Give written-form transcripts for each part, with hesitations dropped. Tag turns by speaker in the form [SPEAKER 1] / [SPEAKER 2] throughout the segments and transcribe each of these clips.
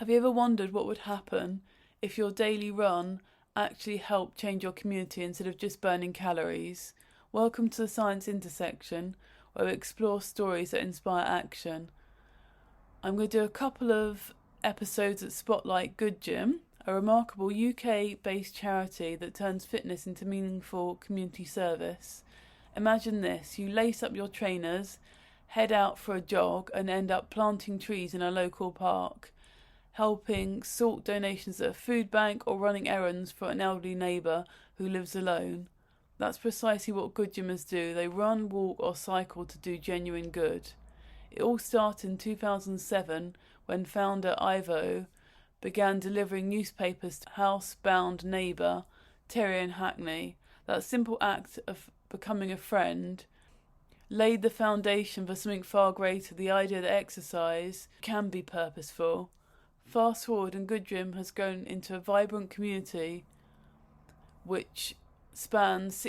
[SPEAKER 1] Have you ever wondered what would happen if your daily run actually helped change your community instead of just burning calories? Welcome to the Science Intersection, where we explore stories that inspire action. I'm going to do a couple of episodes that spotlight GoodGym, a remarkable UK-based charity that turns fitness into meaningful community service. Imagine this: you lace up your trainers, head out for a jog, and end up planting trees in a local park, helping sort donations at a food bank, or running errands for an elderly neighbour who lives alone. That's precisely what good gymmers do. They run, walk or cycle to do genuine good. It all started in 2007 when founder Ivo began delivering newspapers to housebound neighbour Terry in Hackney. That simple act of becoming a friend laid the foundation for something far greater, the idea that exercise can be purposeful. Fast forward, and GoodGym has grown into a vibrant community which spans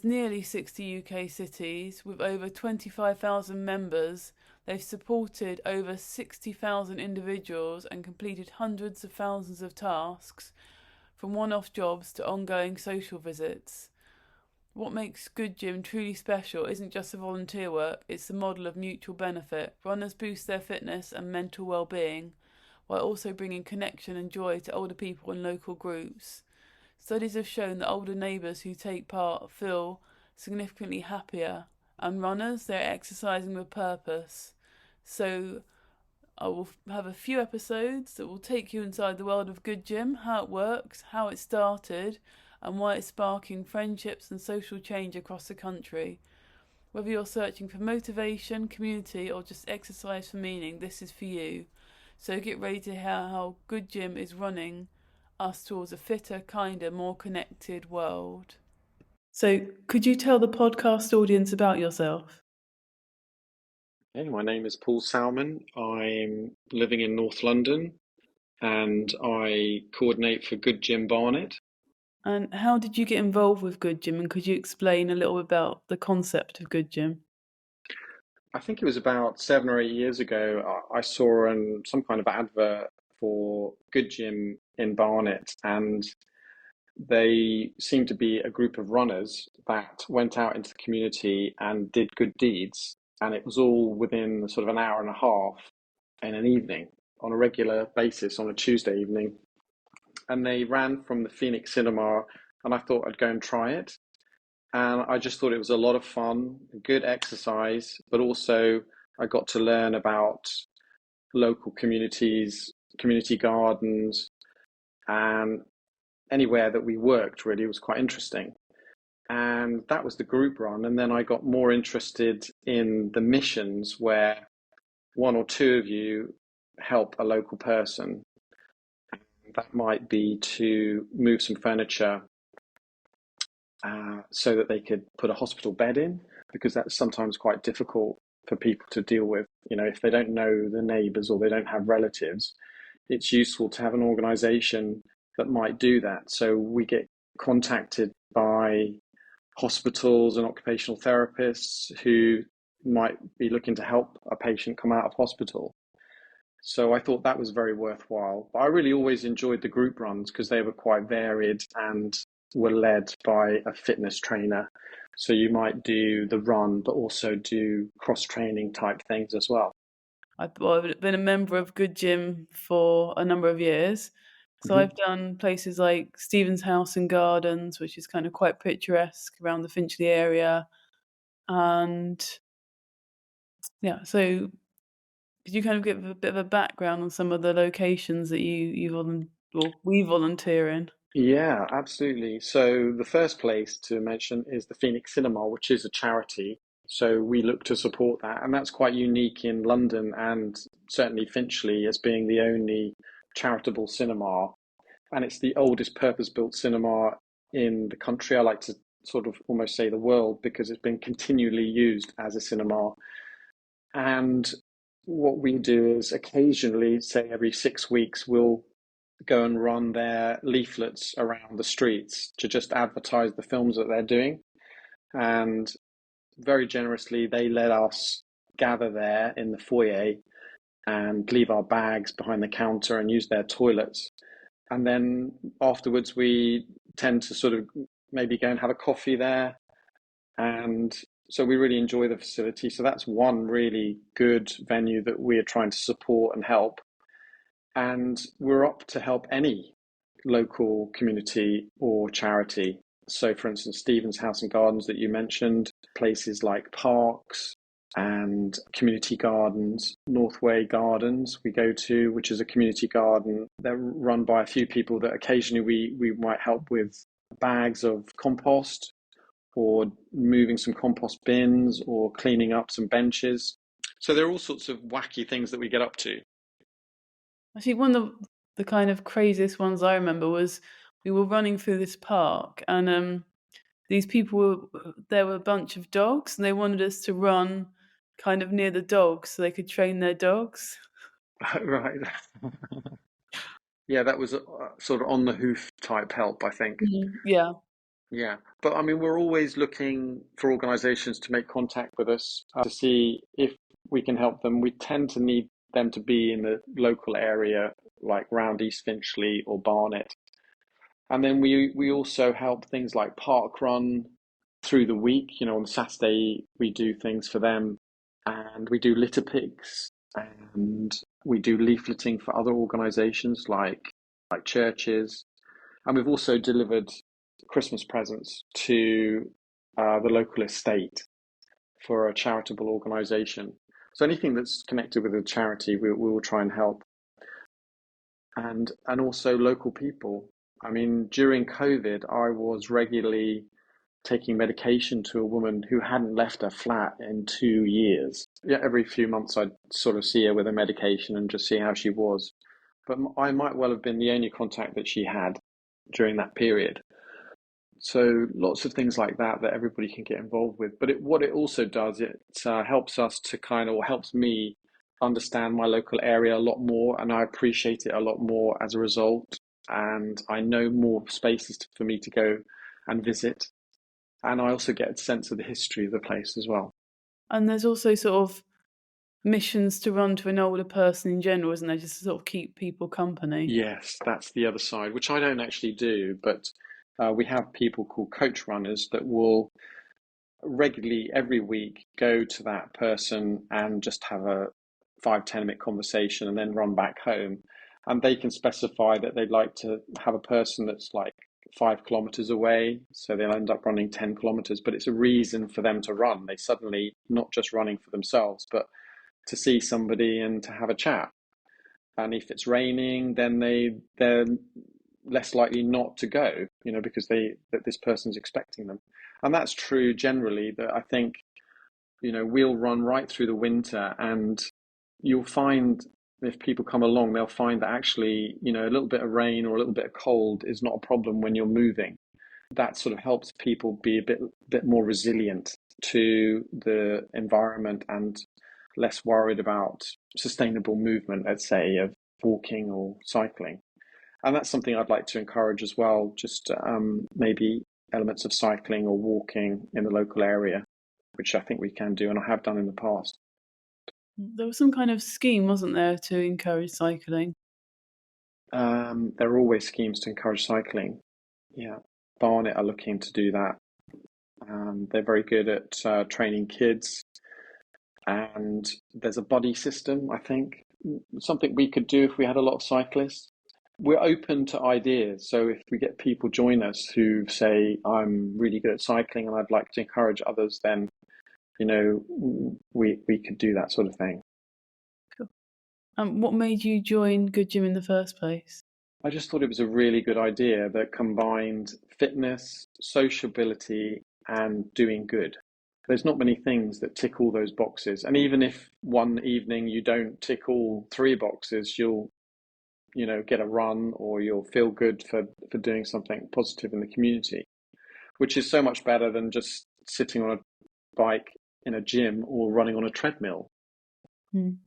[SPEAKER 1] nearly 60 UK cities with over 25,000 members. They've supported over 60,000 individuals and completed hundreds of thousands of tasks, from one-off jobs to ongoing social visits. What makes GoodGym truly special isn't just the volunteer work, it's the model of mutual benefit. Runners boost their fitness and mental well-being, while also bringing connection and joy to older people and local groups. Studies have shown that older neighbours who take part feel significantly happier, and runners, they're exercising with purpose. So I will have a few episodes that will take you inside the world of GoodGym, how it works, how it started, and why it's sparking friendships and social change across the country. Whether you're searching for motivation, community, or just exercise for meaning, this is for you. So get ready to hear how GoodGym is running us towards a fitter, kinder, more connected world. So could you tell the podcast audience about yourself?
[SPEAKER 2] Hey, my name is Paul Salmon. I'm living in North London and I coordinate for GoodGym Barnet.
[SPEAKER 1] And how did you get involved with GoodGym, and could you explain a little bit about the concept of GoodGym?
[SPEAKER 2] I think it was about 7 or 8 years ago, I saw some kind of advert for GoodGym in Barnet, and they seemed to be a group of runners that went out into the community and did good deeds. And it was all within sort of an hour and a half in an evening on a regular basis on a Tuesday evening. And they ran from the Phoenix Cinema, and I thought I'd go and try it. And I just thought it was a lot of fun, good exercise, but also I got to learn about local communities, community gardens, and anywhere that we worked really was quite interesting. And that was the group run. And then I got more interested in the missions where one or two of you help a local person. That might be to move some furniture so that they could put a hospital bed in, because that's sometimes quite difficult for people to deal with. You know, if they don't know the neighbours or they don't have relatives, it's useful to have an organisation that might do that. So we get contacted by hospitals and occupational therapists who might be looking to help a patient come out of hospital. So I thought that was very worthwhile. But I really always enjoyed the group runs because they were quite varied and were led by a fitness trainer. So you might do the run, but also do cross-training type things as well.
[SPEAKER 1] I've been a member of GoodGym for a number of years. So I've done places like Stephen's House and Gardens, which is kind of quite picturesque around the Finchley area. And yeah, so could you kind of give a bit of a background on some of the locations that we volunteer in?
[SPEAKER 2] Yeah, absolutely. So the first place to mention is the Phoenix Cinema, which is a charity. So we look to support that, and that's quite unique in London and certainly Finchley as being the only charitable cinema. And it's the oldest purpose-built cinema in the country. I like to sort of almost say the world, because it's been continually used as a cinema. And what we do is occasionally, say every 6 weeks, we'll go and run their leaflets around the streets to just advertise the films that they're doing. And very generously, they let us gather there in the foyer and leave our bags behind the counter and use their toilets. And then afterwards, we tend to sort of maybe go and have a coffee there. And so we really enjoy the facility. So that's one really good venue that we are trying to support and help. And we're up to help any local community or charity. So, for instance, Stephen's House and Gardens that you mentioned, places like parks and community gardens, Northway Gardens we go to, which is a community garden. They're run by a few people that occasionally we might help with bags of compost or moving some compost bins or cleaning up some benches. So there are all sorts of wacky things that we get up to.
[SPEAKER 1] I think one of the kind of craziest ones I remember was we were running through this park, and these people there were a bunch of dogs, and they wanted us to run kind of near the dogs so they could train their dogs.
[SPEAKER 2] Right. Yeah, that was a sort of on the hoof type help, I think.
[SPEAKER 1] Yeah.
[SPEAKER 2] Yeah. But I mean, we're always looking for organizations to make contact with us to see if we can help them. We tend to need them to be in the local area, like round East Finchley or Barnet. And then we also help things like park run through the week. You know, on Saturday we do things for them, and we do litter picks, and we do leafleting for other organisations like churches, and we've also delivered Christmas presents to the local estate for a charitable organisation. So anything that's connected with a charity, we will try and help, and also local people. I mean, during COVID, I was regularly taking medication to a woman who hadn't left her flat in 2 years. Yeah, every few months I'd sort of see her with a medication and just see how she was. But I might well have been the only contact that she had during that period. So lots of things like that that everybody can get involved with. But what it also does, it helps us to kind of, or helps me understand my local area a lot more, and I appreciate it a lot more as a result. And I know more spaces for me to go and visit. And I also get a sense of the history of the place as well.
[SPEAKER 1] And there's also sort of missions to run to an older person in general, isn't there? Just to sort of keep people company.
[SPEAKER 2] Yes, that's the other side, which I don't actually do, but we have people called coach runners that will regularly every week go to that person and just have a 5-10 minute conversation and then run back home. And they can specify that they'd like to have a person that's like 5 kilometers away, so they'll end up running 10 kilometers, but it's a reason for them to run. They suddenly not just running for themselves, but to see somebody and to have a chat. And if it's raining, then they're less likely not to go, you know, because that this person's expecting them. And that's true generally, that I think, you know, we'll run right through the winter, and you'll find if people come along, they'll find that actually, you know, a little bit of rain or a little bit of cold is not a problem when you're moving. That sort of helps people be a bit more resilient to the environment and less worried about sustainable movement, let's say, of walking or cycling. And that's something I'd like to encourage as well, just maybe elements of cycling or walking in the local area, which I think we can do and I have done in the past.
[SPEAKER 1] There was some kind of scheme, wasn't there, to encourage cycling?
[SPEAKER 2] There are always schemes to encourage cycling. Yeah, Barnet are looking to do that. They're very good at training kids, and there's a buddy system, I think, something we could do if we had a lot of cyclists. We're open to ideas. So if we get people join us who say, I'm really good at cycling and I'd like to encourage others, then, you know, we could do that sort of thing.
[SPEAKER 1] Cool. What made you join GoodGym in the first place?
[SPEAKER 2] I just thought it was a really good idea that combined fitness, sociability, and doing good. There's not many things that tick all those boxes. And even if one evening you don't tick all 3 boxes, you'll, you know, get a run or you'll feel good for doing something positive in the community, which is so much better than just sitting on a bike in a gym or running on a treadmill.
[SPEAKER 1] I'm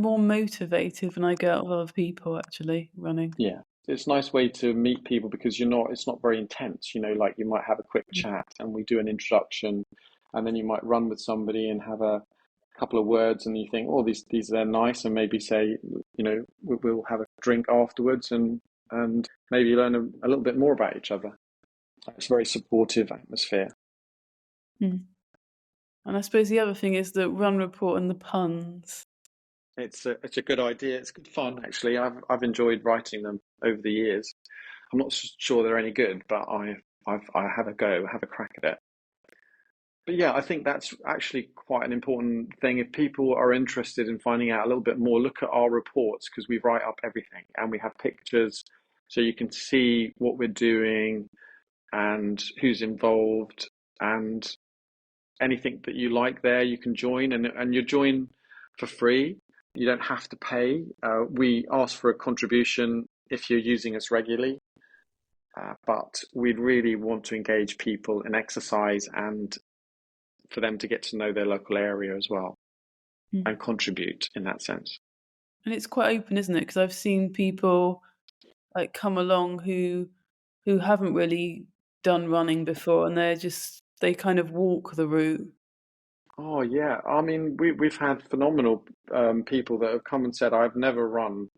[SPEAKER 1] more motivated when I go out with other people actually running.
[SPEAKER 2] Yeah. It's a nice way to meet people because it's not very intense, you know, like you might have a quick chat and we do an introduction, and then you might run with somebody and have a couple of words, and you think, oh, these are nice, and maybe say, we'll have a drink afterwards, and maybe learn a little bit more about each other. It's a very supportive atmosphere.
[SPEAKER 1] Mm. And I suppose the other thing is the run report and the puns.
[SPEAKER 2] It's a good idea. It's good fun, actually. I've enjoyed writing them over the years. I'm not sure they're any good, but I have a go, have a crack at it. But yeah, I think that's actually quite an important thing. If people are interested in finding out a little bit more, look at our reports, because we write up everything and we have pictures so you can see what we're doing and who's involved, and anything that you like there, you can join, and you join for free. You don't have to pay. We ask for a contribution if you're using us regularly, but we'd really want to engage people in exercise and for them to get to know their local area as well and contribute in that sense.
[SPEAKER 1] And it's quite open, isn't it? Because I've seen people like come along who haven't really done running before, and they kind of walk the route.
[SPEAKER 2] Oh yeah, I mean we've had phenomenal people that have come and said I've never run,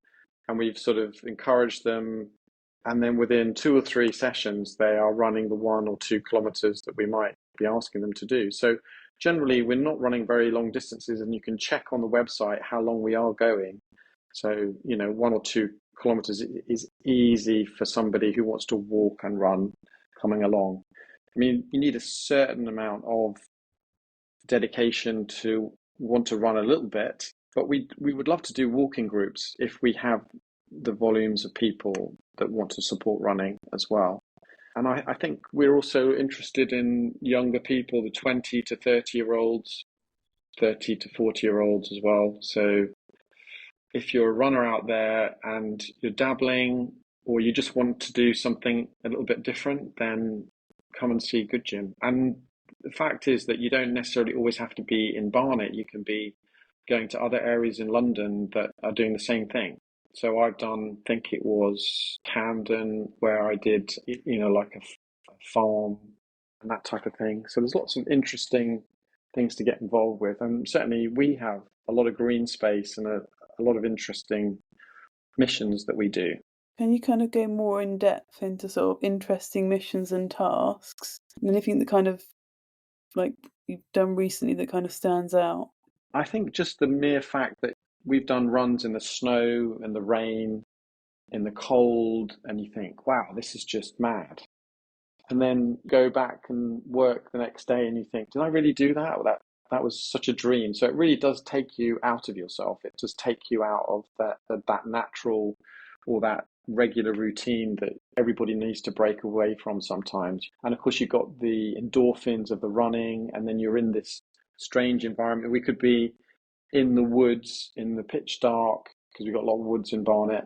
[SPEAKER 2] and we've sort of encouraged them, and then within 2 or 3 sessions they are running the 1 or 2 kilometers that we might be asking them to do. So generally we're not running very long distances, and you can check on the website how long we are going. So 1 or 2 kilometers is easy for somebody who wants to walk and run coming along. I mean, you need a certain amount of dedication to want to run a little bit, but we would love to do walking groups if we have the volumes of people that want to support running as well. And I think we're also interested in younger people, the 20 to 30-year-olds, 30 to 40-year-olds as well. So if you're a runner out there and you're dabbling, or you just want to do something a little bit different, then come and see GoodGym. And the fact is that you don't necessarily always have to be in Barnet. You can be going to other areas in London that are doing the same thing. So I've done, I think it was Camden, where I did, like a farm and that type of thing. So there's lots of interesting things to get involved with. And certainly we have a lot of green space and a lot of interesting missions that we do.
[SPEAKER 1] Can you kind of go more in depth into sort of interesting missions and tasks? And anything that kind of like you've done recently that kind of stands out?
[SPEAKER 2] I think just the mere fact that we've done runs in the snow and the rain, in the cold, and you think, wow, this is just mad. And then go back and work the next day and you think, did I really do that? Or that was such a dream. So it really does take you out of yourself. It does take you out of that natural or that regular routine that everybody needs to break away from sometimes. And of course, you've got the endorphins of the running, and then you're in this strange environment. We could be in the woods in the pitch dark, because we've got a lot of woods in Barnet,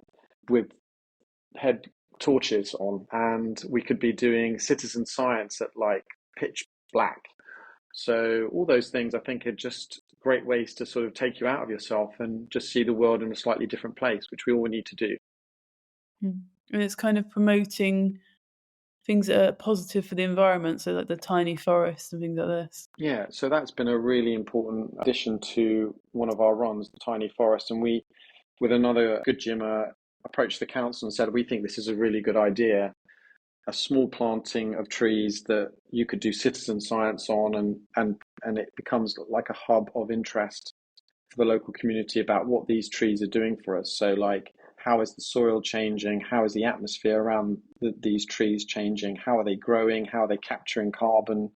[SPEAKER 2] with head torches on, and we could be doing citizen science at like pitch black. So all those things I think are just great ways to sort of take you out of yourself and just see the world in a slightly different place, which we all need to do.
[SPEAKER 1] And it's kind of promoting things that are positive for the environment, so like the tiny forests and things like this.
[SPEAKER 2] Yeah, so that's been a really important addition to one of our runs, the tiny forest. And we, with another good gymmer, approached the council and said, we think this is a really good idea. A small planting of trees that you could do citizen science on, and it becomes like a hub of interest for the local community about what these trees are doing for us. So like, how is the soil changing? How is the atmosphere around these trees changing? How are they growing? How are they capturing carbon?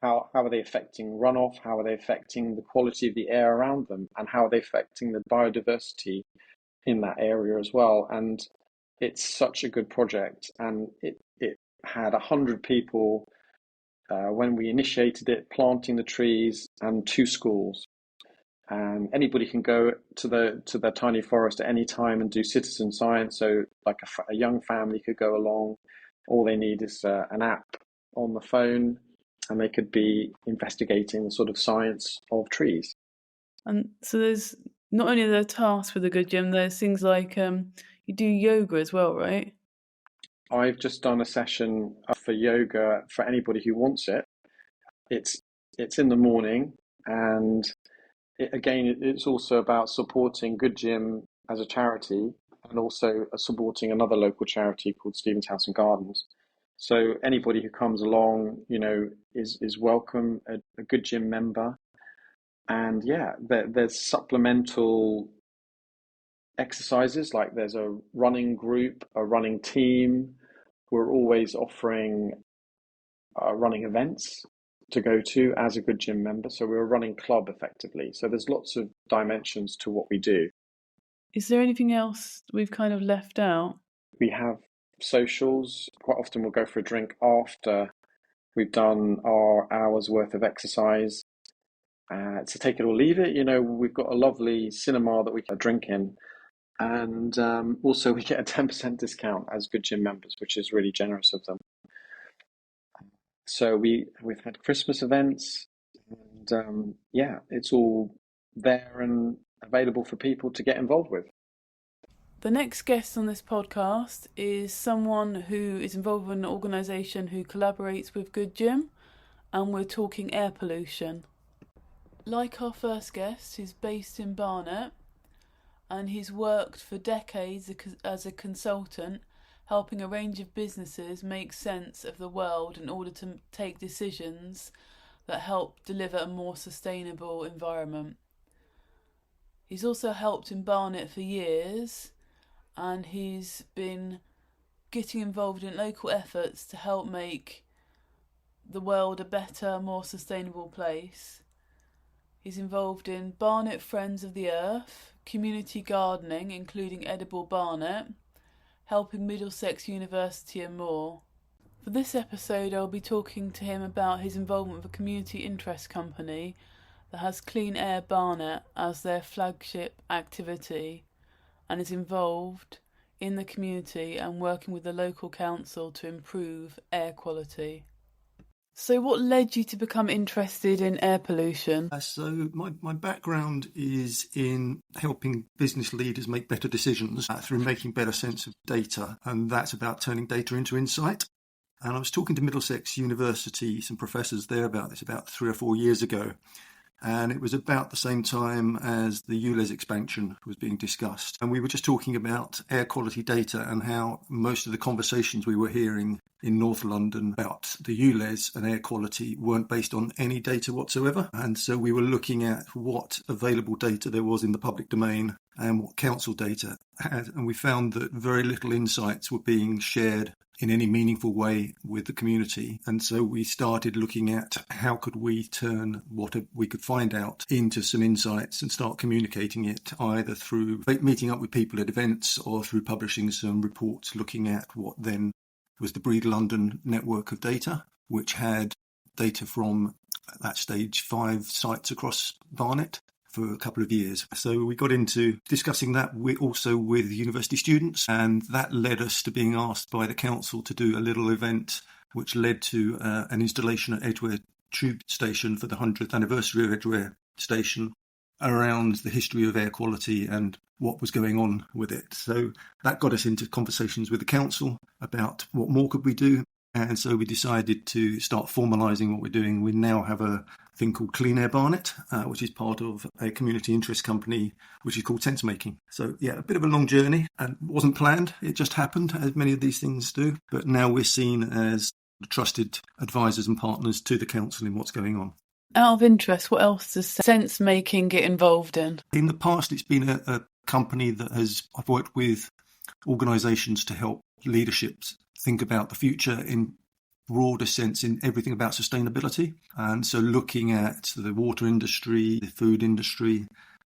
[SPEAKER 2] How are they affecting runoff? How are they affecting the quality of the air around them? And how are they affecting the biodiversity in that area as well? And it's such a good project. And it had 100 people when we initiated it, planting the trees, and 2 schools. And anybody can go to the tiny forest at any time and do citizen science. So like a young family could go along. All they need is an app on the phone, and they could be investigating the sort of science of trees.
[SPEAKER 1] And so there's not only the tasks with a good gym, there's things like you do yoga as well, right?
[SPEAKER 2] I've just done a session for yoga for anybody who wants it. It's in the morning, and it's also about supporting Good Gym as a charity and also supporting another local charity called Stephen's House and Gardens. So anybody who comes along, is welcome, a Good Gym member. And yeah, there's supplemental exercises, like there's a running group, a running team. We're always offering running events to go to as a Good Gym member. So we're a running club effectively. So there's lots of dimensions to what we do.
[SPEAKER 1] Is there anything else we've kind of left out?
[SPEAKER 2] We have socials. Quite often we'll go for a drink after we've done our hour's worth of exercise. To take it or leave it, we've got a lovely cinema that we can drink in. And also we get a 10% discount as Good Gym members, which is really generous of them. So we've had Christmas events, and it's all there and available for people to get involved with.
[SPEAKER 1] The next guest on this podcast is someone who is involved in an organisation who collaborates with Good Gym, and we're talking air pollution. Like our first guest, he's based in Barnet, and he's worked for decades as a consultant, helping a range of businesses make sense of the world in order to take decisions that help deliver a more sustainable environment. He's also helped in Barnet for years, and he's been getting involved in local efforts to help make the world a better, more sustainable place. He's involved in Barnet Friends of the Earth, community gardening, including Edible Barnet, helping Middlesex University and more. For this episode, I'll be talking to him about his involvement with a community interest company that has Clean Air Barnet as their flagship activity and is involved in the community and working with the local council to improve air quality. So what led you to become interested in air pollution?
[SPEAKER 3] So my background is in helping business leaders make better decisions through making better sense of data, and that's about turning data into insight. And I was talking to Middlesex University, some professors there about this about 3 or 4 years ago. And it was about the same time as the ULEZ expansion was being discussed. And we were just talking about air quality data and how most of the conversations we were hearing in North London about the ULEZ and air quality weren't based on any data whatsoever. And so we were looking at what available data there was in the public domain and what council data had. And we found that very little insights were being shared in any meaningful way with the community. And so we started looking at how could we turn what we could find out into some insights and start communicating it either through meeting up with people at events or through publishing some reports looking at what then was the Breed London network of data, which had data from, at that stage, 5 sites across Barnet for a couple of years. So we got into discussing that also with university students, and that led us to being asked by the council to do a little event which led to an installation at Edgware Tube Station for the 100th anniversary of Edgware Station around the history of air quality and what was going on with it. So that got us into conversations with the council about what more could we do. And so we decided to start formalising what we're doing. We now have a thing called Clean Air Barnet, which is part of a community interest company, which is called Sense Making. So yeah, a bit of a long journey and wasn't planned. It just happened, as many of these things do. But now we're seen as trusted advisors and partners to the council in what's going on.
[SPEAKER 1] Out of interest, what else does Sense Making get involved in?
[SPEAKER 3] In the past, it's been a company that I've worked with organisations to help leaderships think about the future in broader sense in everything about sustainability. And so looking at the water industry, the food industry,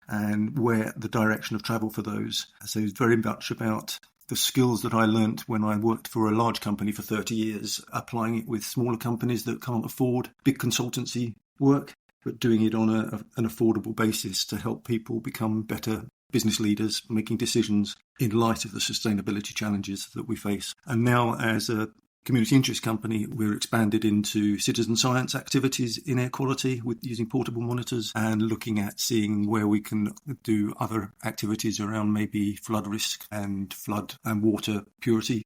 [SPEAKER 3] and where the direction of travel for those. So it's very much about the skills that I learnt when I worked for a large company for 30 years, applying it with smaller companies that can't afford big consultancy work, but doing it on an affordable basis to help people become better business leaders, making decisions in light of the sustainability challenges that we face. And now as a community interest company, we're expanded into citizen science activities in air quality with using portable monitors and looking at seeing where we can do other activities around maybe flood risk and flood and water purity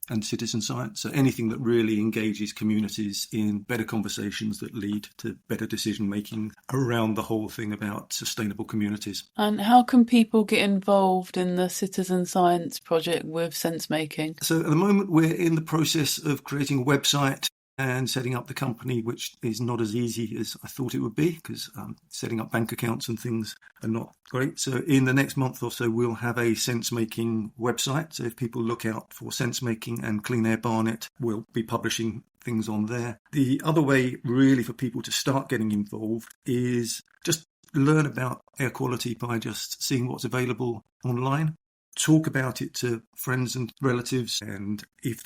[SPEAKER 3] and citizen science. So anything that really engages communities in better conversations that lead to better decision making around the whole thing about sustainable communities.
[SPEAKER 1] And how can people get involved in the citizen science project with sense making?
[SPEAKER 3] So at the moment we're in the process of creating a website and setting up the company, which is not as easy as I thought it would be, because setting up bank accounts and things are not great. So in the next month or so, we'll have a sense-making website. So if people look out for sense-making and Clean Air Barnet, we'll be publishing things on there. The other way, really, for people to start getting involved is just learn about air quality by just seeing what's available online. Talk about it to friends and relatives, and if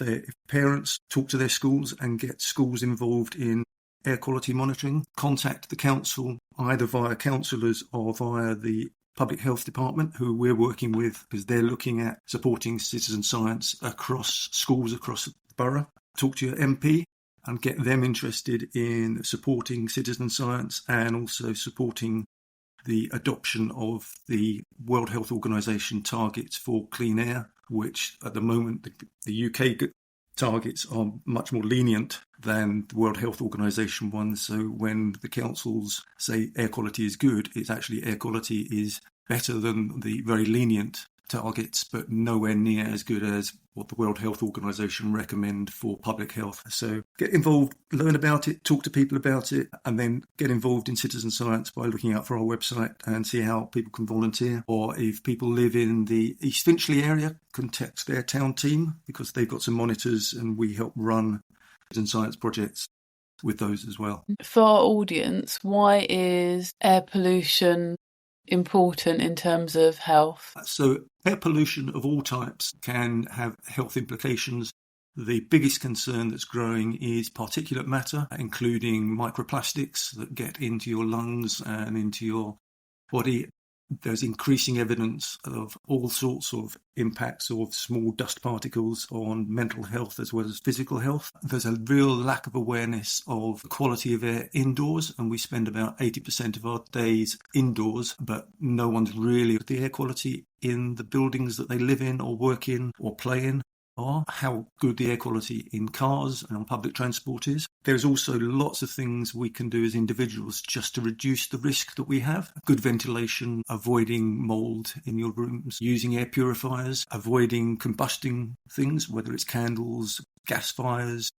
[SPEAKER 3] parents, talk to their schools and get schools involved in air quality monitoring. Contact the council either via councillors or via the public health department, who we're working with, because they're looking at supporting citizen science across schools across the borough. Talk to your MP and get them interested in supporting citizen science and also supporting the adoption of the World Health Organization targets for clean air, which at the moment the UK targets are much more lenient than the World Health Organization ones. So when the councils say air quality is good, it's actually air quality is better than the very lenient targets, but nowhere near as good as what the World Health Organization recommend for public health. So get involved, learn about it, talk to people about it, and then get involved in citizen science by looking out for our website and see how people can volunteer. Or if people live in the East Finchley area, can text their town team, because they've got some monitors and we help run citizen science projects with those as well.
[SPEAKER 1] For our audience, why is air pollution important in terms of health?
[SPEAKER 3] So air pollution of all types can have health implications. The biggest concern that's growing is particulate matter, including microplastics that get into your lungs and into your body. There's increasing evidence of all sorts of impacts of small dust particles on mental health as well as physical health. There's a real lack of awareness of the quality of air indoors, and we spend about 80% of our days indoors, but no one's really at the air quality in the buildings that they live in or work in or play in, or how good the air quality in cars and on public transport is. There's also lots of things we can do as individuals just to reduce the risk that we have. Good ventilation, avoiding mould in your rooms, using air purifiers, avoiding combusting things, whether it's candles, gas fires,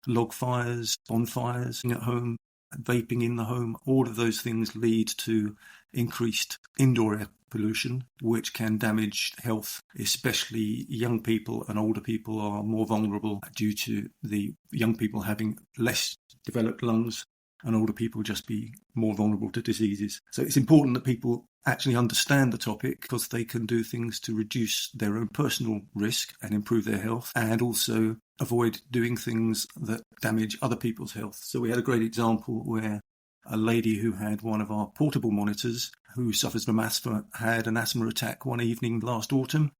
[SPEAKER 3] log fires, bonfires at home, vaping in the home. All of those things lead to increased indoor air pollution, which can damage health, especially young people, and older people are more vulnerable due to the young people having less developed lungs and older people just be more vulnerable to diseases. So it's important that people actually understand the topic, because they can do things to reduce their own personal risk and improve their health, and also avoid doing things that damage other people's health. So we had a great example where a lady who had one of our portable monitors, who suffers from asthma, had an asthma attack one evening last autumn,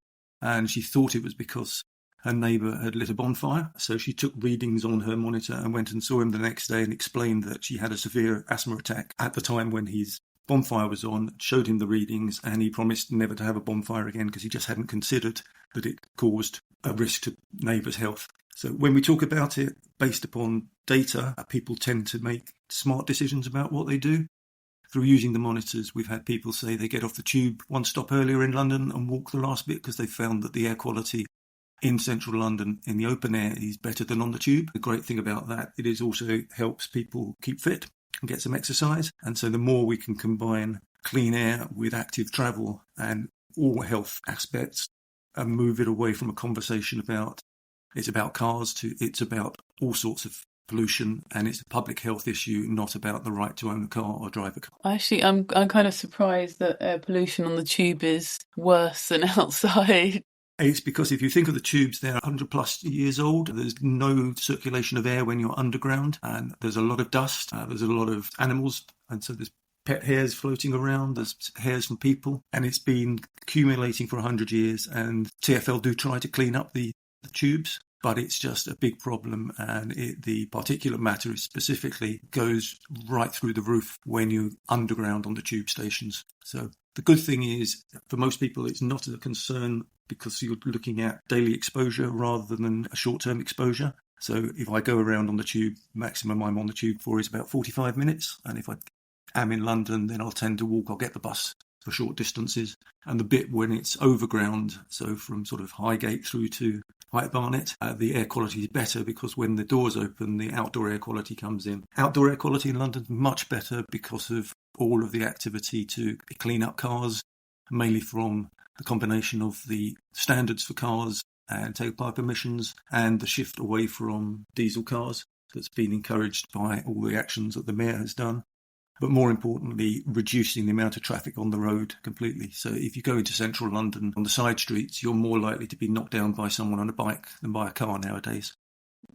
[SPEAKER 3] and she thought it was because her neighbour had lit a bonfire. So she took readings on her monitor and went and saw him the next day and explained that she had a severe asthma attack at the time when his bonfire was on, showed him the readings, and he promised never to have a bonfire again because he just hadn't considered that it caused a risk to neighbours' health. So when we talk about it based upon data, people tend to make smart decisions about what they do. Through using the monitors, we've had people say they get off the tube one stop earlier in London and walk the last bit because they found that the air quality in central London in the open air is better than on the tube. The great thing about that, it is also helps people keep fit and get some exercise. And so the more we can combine clean air with active travel and all health aspects and move it away from a conversation about it's about cars to it's about all sorts of pollution, and it's a public health issue, not about the right to own a car or drive a car.
[SPEAKER 1] Actually, I'm kind of surprised that air pollution on the tube is worse than outside.
[SPEAKER 3] It's because if you think of the tubes, they're 100 plus years old. There's no circulation of air when you're underground, and there's a lot of dust. There's a lot of animals, and so there's pet hairs floating around. There's hairs from people, and it's been accumulating for 100 years. And TfL do try to clean up the tubes, but it's just a big problem, and the particulate matter specifically goes right through the roof when you're underground on the tube stations. So The good thing is, for most people, it's not a concern because you're looking at daily exposure rather than a short-term exposure. So if I go around on the tube, maximum I'm on the tube for is about 45 minutes. And if I am in London, then I'll tend to walk or get the bus for short distances. And the bit when it's overground, so from sort of Highgate through to White Barnet, the air quality is better because when the doors open, the outdoor air quality comes in. Outdoor air quality in London is much better because of all of the activity to clean up cars, mainly from the combination of the standards for cars and tailpipe emissions and the shift away from diesel cars that's been encouraged by all the actions that the Mayor has done. But more importantly, reducing the amount of traffic on the road completely. So if you go into central London on the side streets, you're more likely to be knocked down by someone on a bike than by a car nowadays.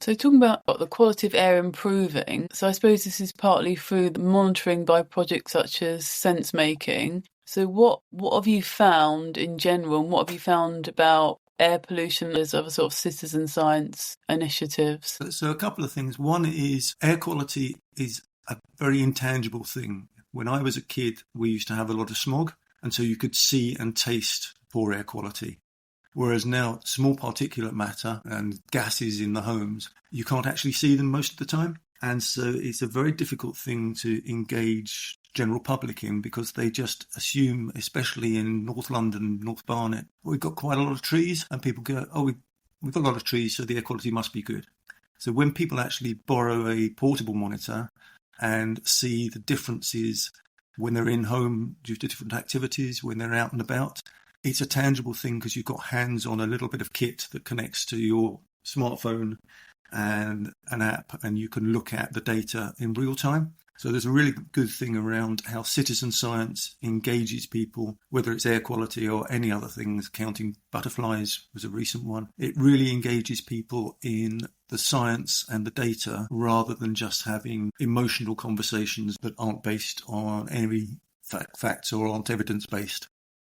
[SPEAKER 1] So talking about the quality of air improving, so I suppose this is partly through the monitoring by projects such as sense making. So what have you found in general, and what have you found about air pollution as other sort of citizen science initiatives?
[SPEAKER 3] So a couple of things. One is air quality is a very intangible thing. When I was a kid, we used to have a lot of smog, and so you could see and taste poor air quality. Whereas now, small particulate matter and gases in the homes, you can't actually see them most of the time. And so it's a very difficult thing to engage general public in because they just assume, especially in North London, North Barnet, we've got quite a lot of trees, and people go, oh, we've got a lot of trees, so the air quality must be good. So when people actually borrow a portable monitor and see the differences when they're in home due to different activities, when they're out and about, it's a tangible thing because you've got hands on a little bit of kit that connects to your smartphone and an app, and you can look at the data in real time. So there's a really good thing around how citizen science engages people, whether it's air quality or any other things. Counting butterflies was a recent one. It really engages people in the science and the data rather than just having emotional conversations that aren't based on any facts or aren't evidence-based.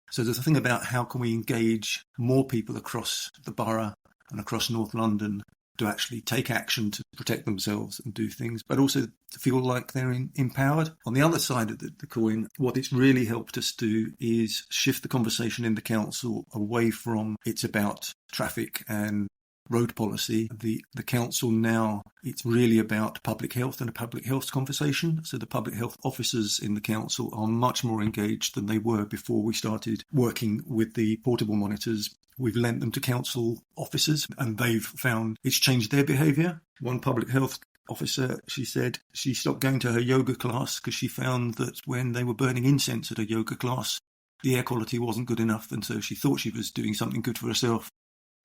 [SPEAKER 3] So there's a thing about how can we engage more people across the borough and across North London to actually take action to protect themselves and do things, but also to feel like they're empowered. On the other side of the coin, what it's really helped us do is shift the conversation in the council away from it's about traffic and road policy. The council now, it's really about public health and a public health conversation. So the public health officers in the council are much more engaged than they were before we started working with the portable monitors. We've lent them to council officers and they've found it's changed their behaviour. One public health officer, she said she stopped going to her yoga class because she found that when they were burning incense at a yoga class, the air quality wasn't good enough, and so she thought she was doing something good for herself,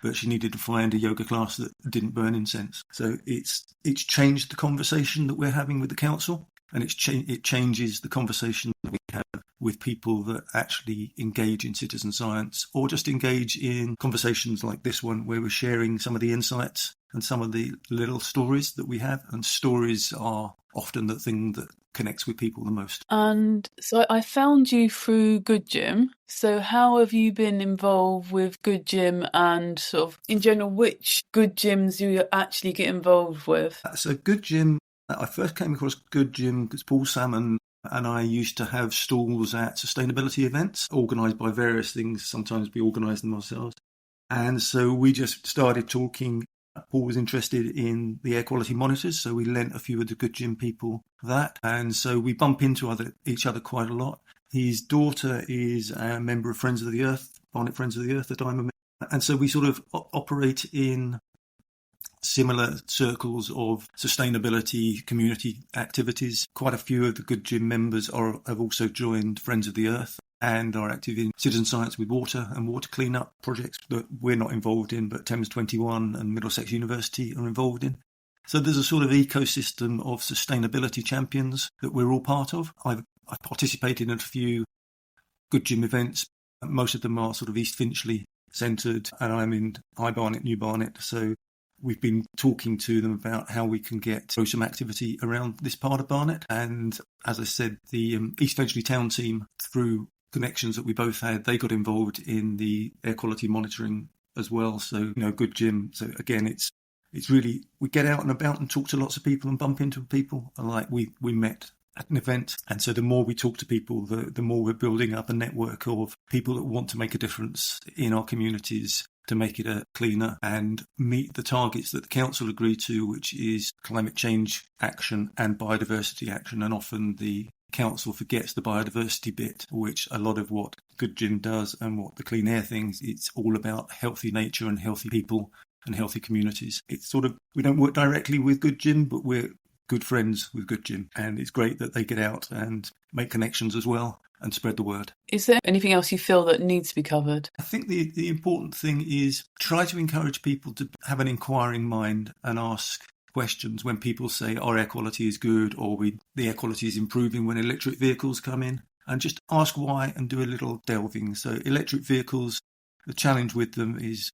[SPEAKER 3] but she needed to find a yoga class that didn't burn incense. So it's changed the conversation that we're having with the council, and it changes the conversation that we have with people that actually engage in citizen science or just engage in conversations like this one where we're sharing some of the insights and some of the little stories that we have. And stories are often the thing that connects with people the most.
[SPEAKER 1] And so I found you through GoodGym. So how have you been involved with GoodGym, and sort of in general, which good gyms do you actually get involved with?
[SPEAKER 3] So GoodGym, I first came across GoodGym because Paul Salmon and I used to have stalls at sustainability events organised by various things. Sometimes we organised them ourselves. And so we just started talking. Paul was interested in the air quality monitors, so we lent a few of the GoodGym people that. And so we bump into each other quite a lot. His daughter is a member of Friends of the Earth, Barnet Friends of the Earth that I'm a member. And so we sort of operate in similar circles of sustainability community activities. Quite a few of the GoodGym members have also joined Friends of the Earth and are active in citizen science with water and water clean-up projects that we're not involved in, but Thames 21 and Middlesex University are involved in. So there's a sort of ecosystem of sustainability champions that we're all part of. I've participated in a few GoodGym events. Most of them are sort of East Finchley centred, and I'm in High Barnet, New Barnet. So we've been talking to them about how we can get some activity around this part of Barnet. And as I said, the East Finchley Town team, through connections that we both had, they got involved in the air quality monitoring as well. So, GoodGym. So again, it's really, we get out and about and talk to lots of people and bump into people. Like we met at an event. And so the more we talk to people, the more we're building up a network of people that want to make a difference in our communities to make it a cleaner and meet the targets that the council agreed to, which is climate change action and biodiversity action. And often the council forgets the biodiversity bit, which a lot of what GoodGym does and what the clean air things, it's all about healthy nature and healthy people and healthy communities. It's sort of, we don't work directly with GoodGym, but we're good friends with GoodGym, and it's great that they get out and make connections as well and spread the word.
[SPEAKER 1] Is there anything else you feel that needs to be covered?
[SPEAKER 3] I think the important thing is try to encourage people to have an inquiring mind and ask questions when people say our air quality is good or the air quality is improving when electric vehicles come in, and just ask why and do a little delving. So electric vehicles, the challenge with them is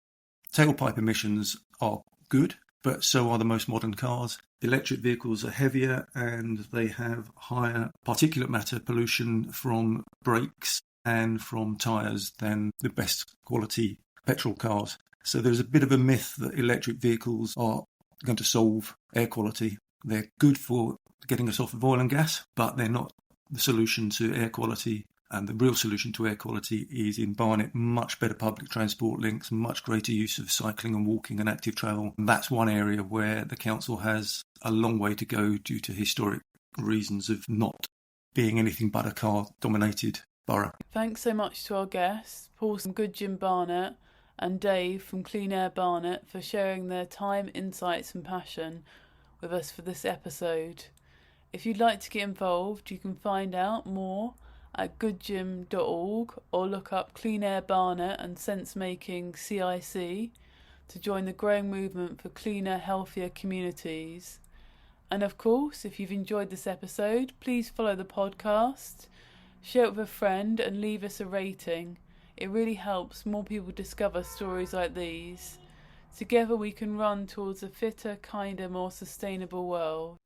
[SPEAKER 3] tailpipe emissions are good, but so are the most modern cars. Electric vehicles are heavier and they have higher particulate matter pollution from brakes and from tyres than the best quality petrol cars. So there's a bit of a myth that electric vehicles are going to solve air quality. They're good for getting us off of oil and gas, but they're not the solution to air quality. And the real solution to air quality is in Barnet, much better public transport links, much greater use of cycling and walking and active travel. And that's one area where the council has a long way to go due to historic reasons of not being anything but a car-dominated borough.
[SPEAKER 1] Thanks so much to our guests, Paul from GoodGym Barnet and Dave from Clean Air Barnet, for sharing their time, insights and passion with us for this episode. If you'd like to get involved, you can find out more at goodgym.org or look up Clean Air Barnet and Sense Making CIC to join the growing movement for cleaner, healthier communities. And of course, if you've enjoyed this episode, please follow the podcast, share it with a friend and leave us a rating. It really helps more people discover stories like these. Together we can run towards a fitter, kinder, more sustainable world.